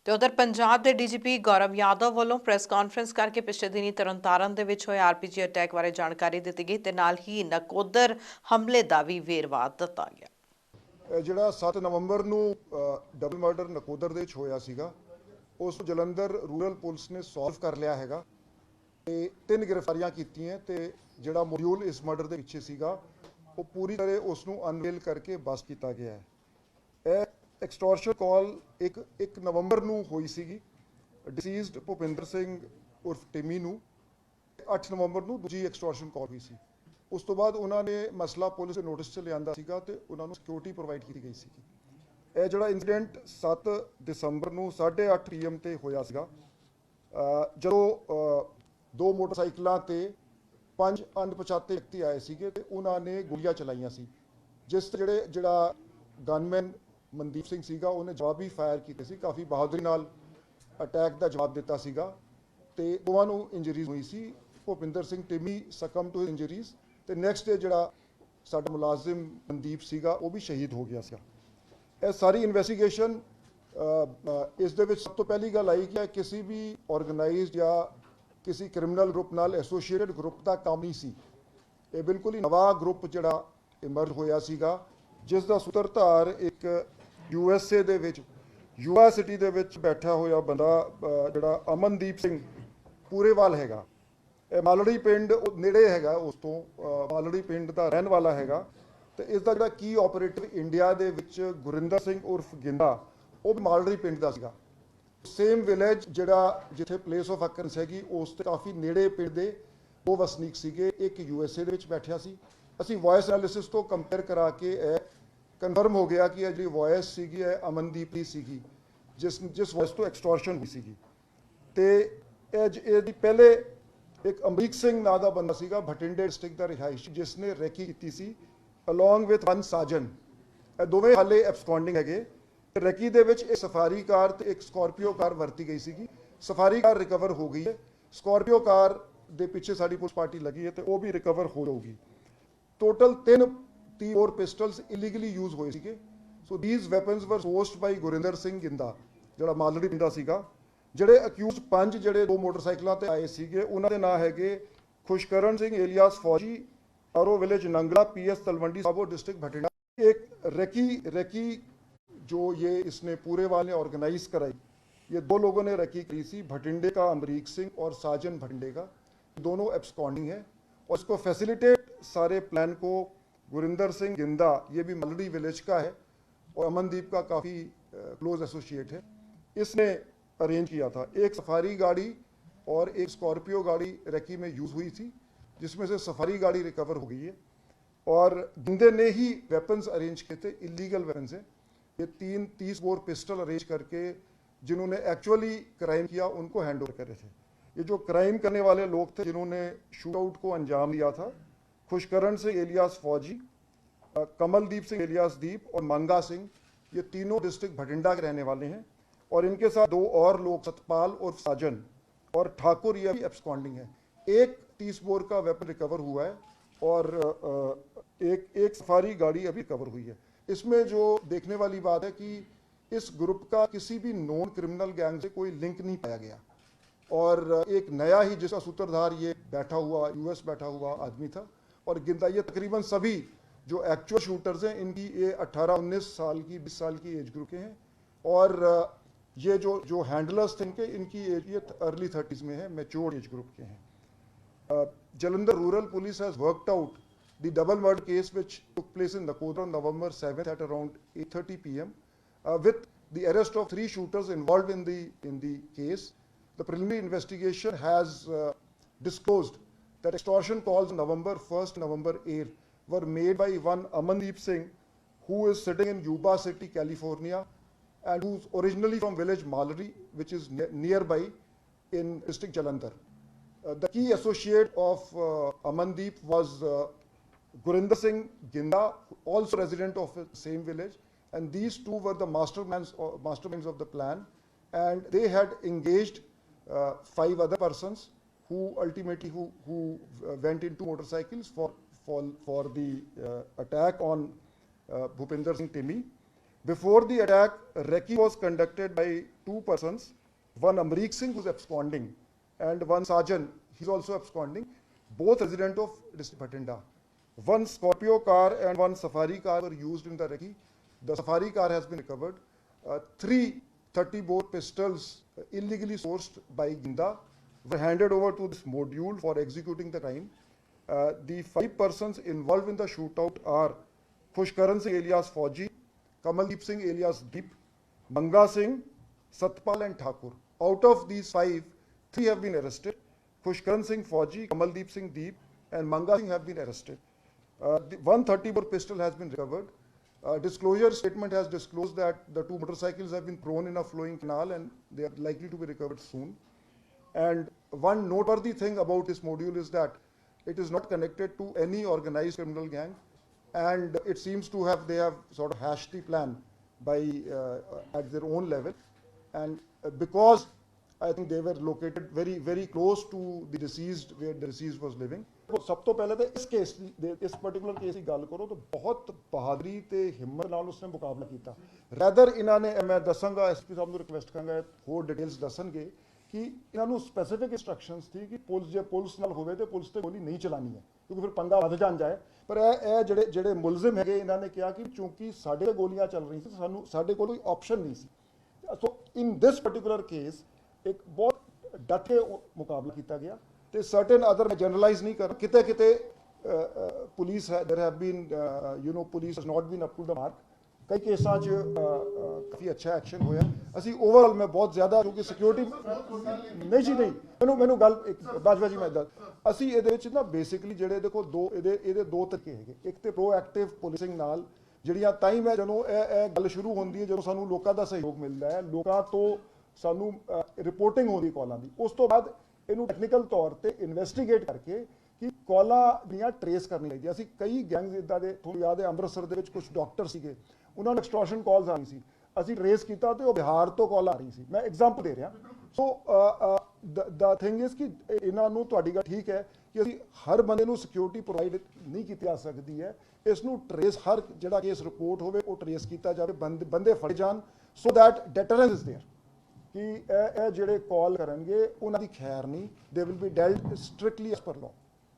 ਤੇ ਉਧਰ ਪੰਜਾਬ ਦੇ ਡੀਜੀਪੀ ਗੌਰਵ ਯਾਦਵ ਵੱਲੋਂ ਪ੍ਰੈਸ ਕਾਨਫਰੰਸ ਕਰਕੇ ਪਿਛਲੇ ਦਿਨੀ ਤਰਨਤਾਰਨ ਦੇ ਵਿੱਚ ਹੋਏ ਆਰਪੀਜੀ ਅਟੈਕ ਬਾਰੇ ਜਾਣਕਾਰੀ ਦਿੱਤੀ ਗਈ ਤੇ ਨਾਲ ਹੀ ਨਕੋਦਰ ਹਮਲੇ ਦਾ ਵੀ ਵੇਰਵਾ ਦਿੱਤਾ ਗਿਆ। ਜਿਹੜਾ 7 ਨਵੰਬਰ ਨੂੰ ਡਬਲ ਮਰਡਰ ਨਕੋਦਰ ਦੇ ਵਿੱਚ ਹੋਇਆ ਸੀਗਾ, ਉਸ ਨੂੰ ਜਲੰਧਰ ਰੂਰਲ ਪੁਲਿਸ ਨੇ ਸੋਲਵ ਕਰ ਲਿਆ ਹੈਗਾ ਤੇ 3 ਗ੍ਰਿਫਤਾਰੀਆਂ ਕੀਤੀਆਂ ਤੇ ਜਿਹੜਾ ਮੋਡਿਊਲ ਇਸ ਮਰਡਰ ਦੇ ਪਿੱਛੇ ਸੀਗਾ ਉਹ ਪੂਰੀ ਤਰ੍ਹਾਂ ਉਸ ਨੂੰ ਅਨਵੇਲ ਕਰਕੇ ਬਸਟ ਕੀਤਾ ਗਿਆ ਹੈ। ਇਹ ਐਕਸਟੋਰਸ਼ਨ ਕਾਲ 1 ਨਵੰਬਰ ਨੂੰ ਹੋਈ ਸੀਗੀ ਡਿਸੀਜ਼ਡ ਭੁਪਿੰਦਰ ਸਿੰਘ ਉਰਫ ਟਿਮੀ ਨੂੰ। 8 ਨਵੰਬਰ ਨੂੰ ਦੂਜੀ ਐਕਸਟੋਰਸ਼ਨ ਕਾਲ ਹੋਈ ਸੀ। ਉਸ ਤੋਂ ਬਾਅਦ ਉਹਨਾਂ ਨੇ ਮਸਲਾ ਪੁਲਿਸ ਦੇ ਨੋਟਿਸ 'ਚ ਲਿਆਂਦਾ ਸੀਗਾ ਤੇ ਉਹਨਾਂ ਨੂੰ ਸਿਕਿਉਰਿਟੀ ਪ੍ਰੋਵਾਈਡ ਕੀਤੀ ਗਈ ਸੀਗੀ। ਇਹ ਜਿਹੜਾ ਇਨਸੀਡੈਂਟ 7 ਦਸੰਬਰ ਨੂੰ 8:30 PM ਤੇ ਹੋਇਆ ਸੀਗਾ, ਜਦੋਂ 2 ਮੋਟਰਸਾਈਕਲਾਂ ਤੇ 5 ਅਣਪਛਾਤੇ ਵਿਅਕਤੀ ਆਏ ਸੀਗੇ ਤੇ ਉਹਨਾਂ ਨੇ ਗੋਲੀਆਂ ਚਲਾਈਆਂ ਸੀ, ਜਿਸ ਜਿਹੜਾ ਗਨਮੈਨ ਮਨਦੀਪ ਸਿੰਘ ਸੀਗਾ ਉਹਨੇ ਜਵਾਬੀ ਫਾਇਰ ਕੀਤੇ ਸੀ। ਕਾਫੀ ਬਹਾਦਰੀ ਨਾਲ ਅਟੈਕ ਦਾ ਜਵਾਬ ਦਿੱਤਾ ਸੀਗਾ ਤੇ ਦੋਵਾਂ ਨੂੰ ਇੰਜਰੀਜ਼ ਹੋਈ ਸੀ। Bhupinder Singh Timmy succumb to injuries ਤੇ ਨੈਕਸਟ ਡੇ ਜਿਹੜਾ ਸਾਡਾ ਮੁਲਾਜ਼ਮ ਮਨਦੀਪ ਸੀਗਾ ਉਹ ਵੀ ਸ਼ਹੀਦ ਹੋ ਗਿਆ ਸੀ। ਇਹ ਸਾਰੀ ਇਨਵੈਸਟੀਗੇਸ਼ਨ ਇਸ ਦੇ ਵਿੱਚ ਸਭ ਤੋਂ ਪਹਿਲੀ ਗੱਲ ਆਈ ਕਿ ਕਿਸੇ ਵੀ ਆਰਗੇਨਾਈਜ਼ਡ ਜਾਂ ਕਿਸੇ ਕ੍ਰਿਮੀਨਲ ਗਰੁੱਪ ਨਾਲ ਐਸੋਸੀਏਟਡ ਗਰੁੱਪ ਦਾ ਕੰਮ ਨਹੀਂ ਸੀ। ਇਹ ਬਿਲਕੁਲ ਹੀ ਨਵਾਂ ਗਰੁੱਪ ਜਿਹੜਾ ਇਮਰਜ ਹੋਇਆ ਸੀਗਾ, ਜਿਸ ਦਾ ਸੂਤਰਧਾਰ ਇੱਕ USA ਦੇ ਵਿੱਚ ਯੂਆ ਸਿਟੀ ਦੇ ਵਿੱਚ ਬੈਠਾ ਹੋਇਆ ਬੰਦਾ ਜਿਹੜਾ ਅਮਨਦੀਪ ਸਿੰਘ ਪੂਰੇਵਾਲ ਹੈਗਾ। ਇਹ ਮਾਲੜੀ ਪਿੰਡ ਨੇੜੇ ਹੈਗਾ, ਉਸ ਤੋਂ ਮਾਲੜੀ ਪਿੰਡ ਦਾ ਰਹਿਣ ਵਾਲਾ ਹੈਗਾ ਤੇ ਇਸ ਦਾ ਜਿਹੜਾ ਕੀ ਆਪਰੇਟਰ ਇੰਡੀਆ ਦੇ ਵਿੱਚ ਗੁਰਿੰਦਰ ਸਿੰਘ ਉਰਫ ਗਿੰਦਾ, ਉਹ ਵੀ ਮਾਲੜੀ ਪਿੰਡ ਦਾ ਸੀਗਾ। ਸੇਮ ਵਿਲੇਜ ਜਿਹੜਾ ਜਿੱਥੇ ਪਲੇਸ ਆਫ ਅਕਰੈਂਸ ਹੈਗੀ ਉਸ ਤੇ ਕਾਫੀ ਨੇੜੇ ਪਿੰਡ ਦੇ ਉਹ ਵਸਨੀਕ ਸੀਗੇ। ਇੱਕ USA ਦੇ ਵਿੱਚ ਬੈਠਿਆ ਸੀ। ਅਸੀਂ ਵੌਇਸ ਐਨਾਲਿਸਿਸ ਤੋਂ ਕੰਪੇਅਰ ਕਰਾ ਕੇ ਇਹ ਕਨਫਰਮ ਹੋ ਗਿਆ ਕਿ ਇਹ ਜਿਹੜੀ ਵੌਇਸ ਸੀਗੀ ਇਹ ਅਮਨਦੀਪ ਦੀ ਸੀਗੀ, ਜਿਸ ਵੌਇਸ ਤੋਂ ਐਕਸਟੋਰਸ਼ਨ ਹੋਈ ਸੀਗੀ। ਤੇ ਇਹਦੀ ਪਹਿਲੇ ਇੱਕ ਅਮਰੀਕ ਸਿੰਘ ਨਾਂ ਦਾ ਬੰਦਾ ਸੀਗਾ ਬਠਿੰਡੇ ਡਿਸਟ੍ਰਿਕਟ ਦਾ ਰਿਹਾਇਸ਼ੀ, ਜਿਸ ਨੇ ਰੈਕੀ ਕੀਤੀ ਸੀ ਅਲੋਂਗ ਵਿਥ 1 ਸਾਜਨ। ਇਹ ਦੋਵੇਂ ਹਾਲੇ ਐਬਸਕੌਂਡਿੰਗ ਹੈਗੇ। ਰੈਕੀ ਦੇ ਵਿੱਚ ਇੱਕ ਸਫਾਰੀ ਕਾਰ ਤੇ ਇੱਕ ਸਕੋਰਪੀਓ ਕਾਰ ਵਰਤੀ ਗਈ ਸੀਗੀ। ਸਫਾਰੀ ਕਾਰ ਰਿਕਵਰ ਹੋ ਗਈ ਹੈ, ਸਕੋਰਪੀਓ ਕਾਰ ਦੇ ਪਿੱਛੇ ਸਾਡੀ ਪੁਲਿਸ ਪਾਰਟੀ ਲੱਗੀ ਹੈ ਤੇ ਉਹ ਵੀ ਰਿਕਵਰ ਹੋ ਜਾਊਗੀ। ਟੋਟਲ 3 ਹੋਰ ਪਿਸਟਲਸ ਇਲੀਗਲੀ ਯੂਜ਼ ਹੋਏ ਸੀਗੇ। ਸੋ ਥੀਸ ਵੈਪਨਸ ਵਰ ਸੋਰਸਡ ਬਾਈ ਗੁਰਿੰਦਰ ਸਿੰਘ ਗਿੰਦਾ ਜਿਹੜਾ ਮਾਲੜੀ ਪਿੰਡ ਦਾ ਸੀਗਾ। ਜਿਹੜੇ ਅਕਿਊਜ਼ਡ 5 ਜਿਹੜੇ 2 ਮੋਟਰਸਾਈਕਲਾਂ ਤੇ ਆਏ ਸੀਗੇ ਉਹਨਾਂ ਦੇ ਨਾਂ ਹੈਗੇ ਖੁਸ਼ਕਰਨ Singh alias Fauji, RO village Nangla, PS Talwandi Sabo district Bathinda. एक रेकी जो ये इसने पूरेवाल ने ऑर्गेनाइज कराई, ये 2 लोगों ने रेकी की थी, भटिंडे का अमरीक सिंह और साजन भटिंडे का, दोनों एब्सकॉन्डिंग है। और इसको फैसिलिटेट सारे प्लान को गुरिंदर सिंह गिंदा, ये भी मलड़ी विलेज का है और अमनदीप का काफ़ी क्लोज एसोसिएट है, इसने अरेंज किया था। एक सफारी गाड़ी और एक स्कॉर्पियो गाड़ी रेकी में यूज़ हुई थी, जिसमें से सफारी गाड़ी रिकवर हो गई है। और गिंदे ने ही वेपन्स अरेंज किए थे, इलीगल वेपन्स हैं ये। 30 बोर पिस्टल अरेंज करके जिन्होंने एक्चुअली क्राइम किया उनको हैंड ओवर करे थे। ये जो क्राइम करने वाले लोग थे जिन्होंने शूट आउट को अंजाम दिया था, खुशकरण सिंह एलियास फौजी, कमलदीप सिंह एलियास दीप और मंगा सिंह, ये तीनों डिस्ट्रिक्ट भटिंडा के रहने वाले हैं। और इनके साथ 2 और लोग सतपाल और साजन और ठाकुर, ये भी एब्सकॉन्डिंग है। एक 30 बोर का वेपन रिकवर हुआ है और एक सफारी गाड़ी अभी रिकवर हुई है। इसमें जो देखने वाली बात है कि इस ग्रुप का किसी भी नॉन क्रिमिनल गैंग से कोई लिंक नहीं पाया गया और एक नया ही जिसका सूत्रधार ये बैठा हुआ US बैठा हुआ आदमी था। और गिंदा, ये तकरीबन सभी जो एक्चुअल शूटर्स हैं इनकी ये 18-19 साल की 20 साल की एज ग्रुप के हैं। और ये जो हैंडलर्स थे इनकी एज ये अर्ली 30s में है, मैच्योर एज ग्रुप के हैं। Jalandhar Rural Police has worked out the double murder case which took place in Nakoda on November 7th at around 8:30 PM, with the arrest of 3 shooters involved in the case. The preliminary investigation has disclosed that extortion calls on November 1st, November 8th were made by one Amandeep Singh, who is sitting in Yuba City, California, and who's originally from village Malari, which is nearby in district Jalandhar. The key associate of Amandeep was Gurinder Singh Ginda, also resident of the same village, and these 2 were the masterminds of the plan, and they had engaged 5 other persons who ultimately went into motorcycles for the attack on Bhupinder Singh Timmy. Before the attack, recce was conducted by two persons, one Amrik Singh who's absconding and one Sajan, he's also absconding, both resident of district Bhatinda. One Scorpio car and one Safari car were used in the recce. The Safari car has been recovered. Three 30-bore pistols illegally sourced by Ginda were handed over to this module for executing the crime. The 5 persons involved in the shootout are Khushkaran Singh alias Fauji, Kamaldeep Singh alias Deep, Manga Singh, Satpal and Thakur. Out of these 5, 3 have been arrested. Khushkaran Singh Fauji, Kamaldeep Singh Deep and Manga Singh have been arrested. The 130-bore pistol has been recovered. Disclosure statement has disclosed that the 2 motorcycles have been thrown in a flowing canal and they are likely to be recovered soon. And one noteworthy thing about this module is that it is not connected to any organized criminal gang, and it seems to have, they have sort of hashed the plan by at their own level, and because I think they were located very, very close to the deceased, where the deceased was living. ਸਭ ਤੋਂ ਪਹਿਲੇ ਤਾਂ ਇਸ case ਦੀ, ਇਸ particular case ਦੀ ਗੱਲ ਕਰੋ ਤਾਂ ਬਹੁਤ ਬਹਾਦਰੀ ਤੇ ਹਿੰਮਤ ਨਾਲ ਉਸਨੇ ਮੁਕਾਬਲਾ ਕੀਤਾ। ਰੈਦਰ ਇਹਨਾਂ ਨੇ, ਮੈਂ ਦੱਸਾਂਗਾ ਐਸਪੀ ਸਾਹਿਬ ਨੂੰ ਰਿਕਵੈਸਟ ਕਰਾਂਗਾ ਹੋਰ ਡਿਟੇਲਸ ਦੱਸਣਗੇ ਕਿ ਇਹਨਾਂ ਨੂੰ ਸਪੈਸੀਫਿਕ ਇੰਸਟਰਕਸ਼ਨਸ ਸੀ ਕਿ ਪੁਲਿਸ, ਜੇ ਪੁਲਿਸ ਨਾਲ ਹੋਵੇ ਤੇ ਪੁਲਿਸ ਤੇ ਗੋਲੀ ਨਹੀਂ ਚਲਾਣੀ ਹੈ ਕਿਉਂਕਿ ਫਿਰ ਪੰਗਾ ਵੱਧ ਜਾਏ। ਪਰ ਇਹ ਜਿਹੜੇ ਮੁਲਜ਼ਮ ਹੈਗੇ ਇਹਨਾਂ ਨੇ ਕਿਹਾ ਕਿ ਚੂੰਕਿ ਸਾਡੇ ਤੇ ਗੋਲੀਆਂ ਚੱਲ ਰਹੀਆਂ ਸੀ, ਸਾਨੂੰ ਸਾਡੇ ਕੋਲ ਕੋਈ ਆਪਸ਼ਨ ਨਹੀਂ ਸੀ। ਸੋ ਇਨ ਦਿਸ ਪਾਰਟਿਕੂਲਰ ਕੇਸ ਇੱਕ ਬਹੁਤ ਡਟ ਕੇ ਮੁਕਾਬਲਾ ਕੀਤਾ ਗਿਆ। ਤੇ ਸਰਟਨ ਅਦਰ, ਮੈਂ ਜਨਰਲਾਈਜ਼ ਨਹੀਂ ਕਰ, ਕਿਤੇ police there have been police has not been up to the mark. ਕਈ ਕੇਸਾਂ 'ਚ ਕਾਫੀ ਅੱਛਾ ਐਕਸ਼ਨ ਹੋਇਆ। ਅਸੀਂ ਓਵਰਆਲ ਮੈਂ ਬਹੁਤ ਜ਼ਿਆਦਾ, ਕਿਉਂਕਿ ਸਿਕਿਉਰਿਟੀ ਨਹੀਂ ਜੀ, ਨਹੀਂ ਮੈਨੂੰ ਗੱਲ ਬਾਜਵਾ ਜੀ ਮੈਂ ਦੱਸ, ਅਸੀਂ ਇਹਦੇ ਵਿੱਚ ਨਾ ਬੇਸਿਕਲੀ ਜਿਹੜੇ ਦੇਖੋ ਇਹਦੇ ਦੋ ਤਰੀਕੇ ਹੈਗੇ। ਇੱਕ ਤੇ ਪ੍ਰੋਐਕਟਿਵ ਪੁਲਿਸਿੰਗ ਨਾਲ ਜਿਹੜੀਆਂ ਟਾਈਮ ਹੈ, ਜਦੋਂ ਇਹ ਗੱਲ ਸ਼ੁਰੂ ਹੁੰਦੀ ਹੈ, ਜਦੋਂ ਸਾਨੂੰ ਲੋਕਾਂ ਦਾ ਸਹਿਯੋਗ ਮਿਲਦਾ ਹੈ, ਲੋਕਾਂ ਤੋਂ ਸਾਨੂੰ ਰਿਪੋਰਟਿੰਗ ਹੁੰਦੀ ਕਾਲਾਂ ਦੀ, ਉਸ ਤੋਂ ਬਾਅਦ ਇਹਨੂੰ ਟੈਕਨੀਕਲ ਤੌਰ ਤੇ ਇਨਵੈਸਟੀਗੇਟ ਕਰਕੇ ਕਿ ਕਾਲਾਂ ਦੀਆਂ ਟਰੇਸ ਕਰਨੀ ਚਾਹੀਦੀ। ਅਸੀਂ ਕਈ ਗੈਂਗਸ ਇੱਦਾਂ ਦੇ, ਤੁਹਾਨੂੰ ਯਾਦ ਹੈ ਅੰਮ੍ਰਿਤਸਰ ਦੇ ਵਿੱਚ ਕੁਝ ਡਾਕਟਰ ਸੀਗੇ, ਉਹਨਾਂ ਨੂੰ ਐਕਸਟੋਰਸ਼ਨ ਕਾਲਸ ਆ ਰਹੀ ਸੀ, ਅਸੀਂ ਟਰੇਸ ਕੀਤਾ ਤੇ ਉਹ ਬਿਹਾਰ ਤੋਂ ਕਾਲ ਆ ਰਹੀ ਸੀ। ਮੈਂ ਐਗਜ਼ਾਮਪਲ ਦੇ ਰਿਹਾ। ਸੋ ਦਾ ਥਿੰਗ ਇਜ਼ ਕਿ ਇਹਨਾਂ ਨੂੰ, ਤੁਹਾਡੀ ਗੱਲ ਠੀਕ ਹੈ ਕਿ ਅਸੀਂ ਹਰ ਬੰਦੇ ਨੂੰ ਸਿਕਿਉਰਿਟੀ ਪ੍ਰੋਵਾਈਡ ਨਹੀਂ ਕੀਤੀ ਜਾ ਸਕਦੀ ਹੈ। ਇਸ ਨੂੰ ਟਰੇਸ, ਹਰ ਜਿਹੜਾ ਕੇਸ ਰਿਪੋਰਟ ਹੋਵੇ ਉਹ ਟਰੇਸ ਕੀਤਾ ਜਾਵੇ, ਬੰਦੇ ਫੜੇ ਜਾਣ, so that deterrence is there ਕਿ ਇਹ ਜਿਹੜੇ ਕਾਲ ਕਰਨਗੇ ਉਹਨਾਂ ਦੀ ਖੈਰ ਨਹੀਂ, they will be dealt strictly as per law.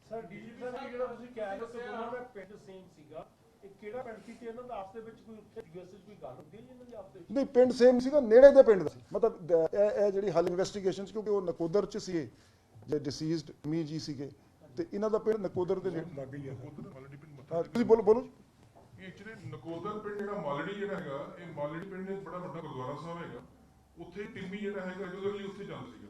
Sir DGP sahib ਜਿਹੜਾ ਤੁਸੀਂ ਕਹਿ ਰਹੇ ਸੀ ਦੋਨਾਂ ਦਾ ਪਿੰਡ ਸੇਮ ਸੀਗਾ, ਇਹ ਕਿਹੜਾ ਪਿੰਡ ਸੀ ਤੇ ਇਹਨਾਂ ਦਾ ਆਪਸ ਦੇ ਵਿੱਚ ਕੋਈ ਉੱਥੇ ਯੂਐਸਐਸ ਕੋਈ ਗੱਲ ਹੁੰਦੀ ਹੈ ਜੀ ਇਹਨਾਂ ਦੀ ਆਪਸ ਵਿੱਚ? ਨਹੀਂ, ਪਿੰਡ ਸੇਮ ਸੀਗਾ, ਨੇੜੇ ਦੇ ਪਿੰਡ ਦਾ ਸੀ। ਮਤਲਬ ਇਹ ਜਿਹੜੀ ਹਾਲ ਇਨਵੈਸਟੀਗੇਸ਼ਨਸ, ਕਿਉਂਕਿ ਉਹ ਨਕੋਦਰ 'ਚ ਸੀਗੇ, ਜੇ ਡਿਸੀਜ਼ਡ ਮੀ ਜੀ ਸੀਗੇ ਤੇ ਇਹਨਾਂ ਦਾ ਪਿੰਡ ਨਕੋਦਰ ਦੇ ਨੇੜੇ ਲੱਗ ਗਈ ਹੈ। ਤੁਸੀਂ ਬੋਲੋ। ਇਹ ਐਕਚੁਅਲੀ ਨਕੋਦਰ ਪਿੰਡ ਜਿਹੜਾ ਮਾਲੜੀ ਜਿਹੜਾ ਹੈਗਾ, ਇਹ ਮਾਲੜੀ ਪਿੰਡ ਨੇ ਬੜਾ ਵੱਡਾ ਗੁਰਦੁਆਰਾ ਸਾਹਿਬ ਹੈਗਾ, ਉੱਥੇ ਟਿੰਮੀ ਜਿਹੜਾ ਹੈਗਾ ਰੈਗੂਲਰਲੀ ਉੱਥੇ ਜਾਂਦਾ ਸੀਗਾ।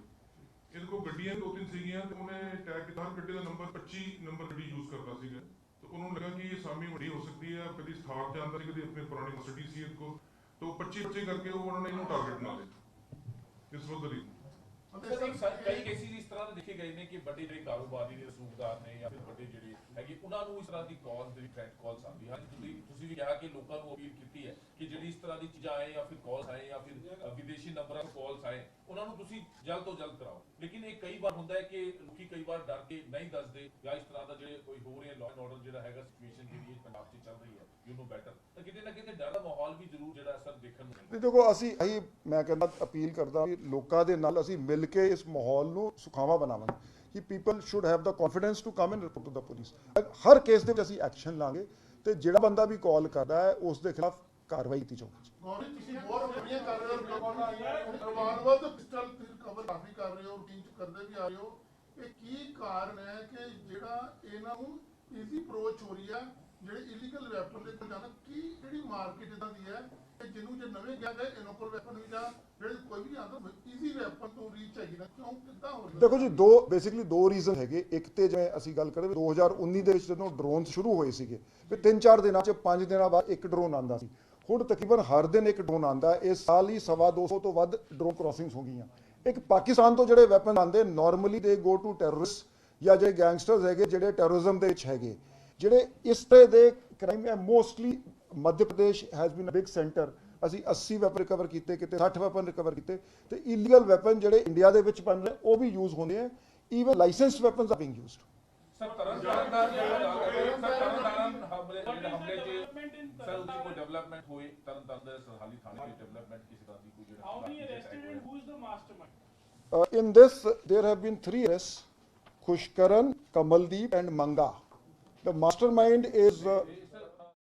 ਇਹਦੇ ਕੋਲ ਗੱਡੀਆਂ 2-3 ਸੀਗੀਆਂ ਤੇ ਉਹਨੇ ਟੈਗ ਕੀਤਾ, ਹਰ ਗੱਡੀ ਦਾ ਨੰਬਰ 25 ਨੰਬਰ ਗੱਡੀ ਯੂਜ਼ ਕਰਦਾ ਸੀਗਾ। ਤੇ ਉਹਨੂੰ ਲੱਗਾ ਕਿ ਇਹ ਸਾਮੀ ਵੱਡੀ ਹੋ ਸਕਦੀ ਹੈ, ਕਦੀ ਸਥਾਰ ਤੇ ਆਉਂਦਾ ਸੀ, ਕਦੀ ਆਪਣੀ ਪੁਰਾਣੀ ਸਿਟੀ ਸੀ ਇਹਦੇ ਕੋਲ, तो 25 करके उन्होंने इन्हों टारगेट बना लिया। इस वक्त कई केसेस इस तरह देखे गए ने कि बड़े ਜਿਹੜੇ ਕਾਰੋਬਾਰੀ ਨੇ, ਰਸੂਖਦਾਰ ਨੇ ਜਾਂ ਫਿਰ ਵੱਡੇ ਜਿਹੜੇ ਹੈਗੇ, ਉਹਨਾਂ ਨੂੰ ਇਸ ਤਰ੍ਹਾਂ ਦੀ ਕਾਲ, ਜਿਹੜੀ ਥ੍ਰੈਟ ਕਾਲਸ ਆਉਂਦੀ ਹਨ। ਤੁਸੀਂ ਵੀ ਕਿਹਾ ਕਿ ਲੋਕਾਂ ਨੂੰ ਅਪੀਲ ਕੀਤੀ ਹੈ ਕਿ ਜਿਹੜੀ ਇਸ ਤਰ੍ਹਾਂ ਦੀ ਚੀਜ਼ਾਂ ਆਏ ਜਾਂ ਫਿਰ ਕਾਲਸ ਆਏ ਜਾਂ ਫਿਰ ਵਿਦੇਸ਼ੀ ਨੰਬਰਾਂ ਤੋਂ ਕਾਲਸ ਆਏ, ਉਹਨਾਂ ਨੂੰ ਤੁਸੀਂ ਜਲਦ ਤੋਂ ਜਲਦ ਕਰਾਓ। ਲੇਕਿਨ ਇਹ ਕਈ ਵਾਰ ਹੁੰਦਾ ਹੈ ਕਿ ਲੋਕੀ ਕਈ ਵਾਰ ਡਰ ਕੇ ਨਹੀਂ ਦੱਸਦੇ, ਜਾਂ ਇਸ ਤਰ੍ਹਾਂ ਦਾ ਜਿਹੜੇ ਕੋਈ ਹੋ ਰਿਹਾ ਲਾਅ ਐਂਡ ਆਰਡਰ ਜਿਹੜਾ ਹੈਗਾ ਸਿਚੁਏਸ਼ਨ ਜਿਹੜੀ ਪੰਜਾਬ 'ਚ ਚੱਲ ਰਹੀ ਹੈ, ਯੂ ਨੋ ਬੈਟਰ, ਤਾਂ ਕਿਤੇ ਨਾ ਕਿਤੇ ਡਰ ਦਾ ਮਾਹੌਲ ਵੀ ਜ਼ਰੂਰ ਜਿਹੜਾ ਅਸਰ ਦੇਖਣ ਨੂੰ ਮਿਲਦਾ। ਦੇਖੋ ਅਸੀਂ ਮੈਂ ਕਹਿੰਦਾ ਅਪੀਲ ਕਰਦਾ ਕਿ ਲੋਕਾਂ ਦੇ ਨਾਲ ਅਸੀਂ ਮਿਲ ਕੇ ਇਸ ਮਾਹੌਲ ਨੂੰ ਸੁਖਾਵਾ ਬਣਾਵਾਂਗੇ ਕਿ people should have the confidence to come and report to the police. ਹਰ ਕੇਸ ਦੇ ਵਿੱਚ ਅਸੀਂ ਐਕਸ਼ਨ ਲਾਂਗੇ ਤੇ ਜਿਹੜਾ ਬੰਦਾ ਵੀ ਕਾਲ ਕਰਦਾ ਹੈ ਉਸ ਦੇ ਖਿਲਾਫ ਕਾਰਵਾਈ ਕੀਤੀ ਜਾਊਗੀ। ਗੌਰੀ ਤੁਸੀਂ ਬਹੁਤ ਵਧੀਆ ਕਰ ਰਹੇ ਹੋ, ਪ੍ਰਮਾਣਬੱਧ ਪਿਸਟਲ ਰਿਕਵਰ ਕਾਫੀ ਕਰ ਰਹੇ ਹੋ, ਰੂਟੀਨ ਚ ਕਰਦੇ ਵੀ ਆ ਰਹੇ ਹੋ। ਇਹ ਕੀ ਕਾਰਨ ਹੈ ਕਿ ਜਿਹੜਾ ਇਹਨਾਂ ਨੂੰ ਈਜ਼ੀ ਅਪਰੋਚ ਹੋ ਰਹੀ ਹੈ, ਜਿਹੜੇ ਇਲੀਗਲ ਵੈਪਨ ਦੇ ਕੋਲ ਜਾਣਾ, ਕੀ ਜਿਹੜੀ ਮਾਰਕੀਟ ਇਦਾਂ ਦੀ ਹੈ ਕਿ ਜਿਹਨੂੰ ਜੇ ਨਵੇਂ ਗਿਆ ਹੈ ਇਨੋਕਲ ਵੈਪਨ ਵੀ ਜਾਂ ਜਿਹੜੇ ਕੋਈ ਵੀ ਆਉਂਦਾ ਈਜ਼ੀ ਵੈਪਨ ਤੋਂ ਰੀਚ ਹੈਗੀ ਨਾ, ਕਿਉਂ ਕਿੱਦਾਂ ਹੋ ਰਿਹਾ? ਦੇਖੋ ਜੀ, ਬੇਸਿਕਲੀ ਦੋ ਰੀਜ਼ਨ ਹੈਗੇ। ਇੱਕ ਤੇ ਜਿਵੇਂ ਅਸੀਂ ਗੱਲ ਕਰੀਏ 2019 ਦੇ ਵਿੱਚ ਜਦੋਂ ਡਰੋਨ ਸ਼ੁਰੂ ਹੋਏ ਸੀਗੇ, ਫਿਰ 3-4 ਦਿਨਾਂ 'ਚ 5 ਦਿਨਾਂ ਬਾਅਦ ਇੱਕ ਡਰੋਨ ਆਉਂਦਾ ਸੀ। ਹੁਣ ਤਕਰੀਬਨ ਹਰ ਦਿਨ ਇੱਕ ਡਰੋਨ ਆਉਂਦਾ। ਇਸ ਸਾਲ ਹੀ 250 ਤੋਂ ਵੱਧ ਡਰੋਨ ਕ੍ਰਾਸਿੰਗਸ ਹੋ ਗਈਆਂ। ਇੱਕ ਪਾਕਿਸਤਾਨ ਤੋਂ ਜਿਹੜੇ ਵੈਪਨ ਆਉਂਦੇ ਨਾਰਮਲੀ ਦੇ ਗੋ ਟੂ ਟੈਰਰਿਸਟ ਜਾਂ ਜਿਹੜੇ ਗੈਂਗਸਟਰਸ ਹੈਗੇ ਜਿਹੜੇ ਟੈਰਰਿਜ਼ਮ ਦੇ ਵਿੱਚ ਹੈਗੇ, ਜਿਹੜੇ ਇਸ ਤਰ੍ਹਾਂ ਦੇ ਕ੍ਰਾਈਮ ਹੈ। Mostly Madhya Pradesh has been a big centre. ਅਸੀਂ 80 ਵੈਪਨ ਰਿਕਵਰ ਕੀਤੇ, ਕਿਤੇ 60 ਵੈਪਨ ਰਿਕਵਰ ਕੀਤੇ। ਤੇ ਇਲੀਗਲ ਵੈਪਨ ਜਿਹੜੇ ਇੰਡੀਆ ਦੇ ਵਿੱਚ ਬਣ ਰਹੇ ਉਹ ਵੀ ਯੂਜ਼ ਹੁੰਦੇ ਆ। Even licensed weapons are being used. Sir Tarn Taran ਦਾ ਜਿਹੜਾ ਹਮਲੇ 'ਚ ਸਰ ਉਹਦੀ ਕੋਈ ਡਿਵੈਲਪਮੈਂਟ ਹੋਏ ਤਰਨਤਾਰਨ ਦੇ ਸਰਹਾਲੀ ਥਾਣੇ ਵਿੱਚ ਡਿਵੈਲਪਮੈਂਟ ਕਿਸੇ ਤਰ੍ਹਾਂ ਦੀ ਕੋਈ ਜਿਹੜਾ How many arrested and who is the mastermind? In this, there have been 3 arrests: Khushkaran, Kamaldeep, and Manga. The mastermind is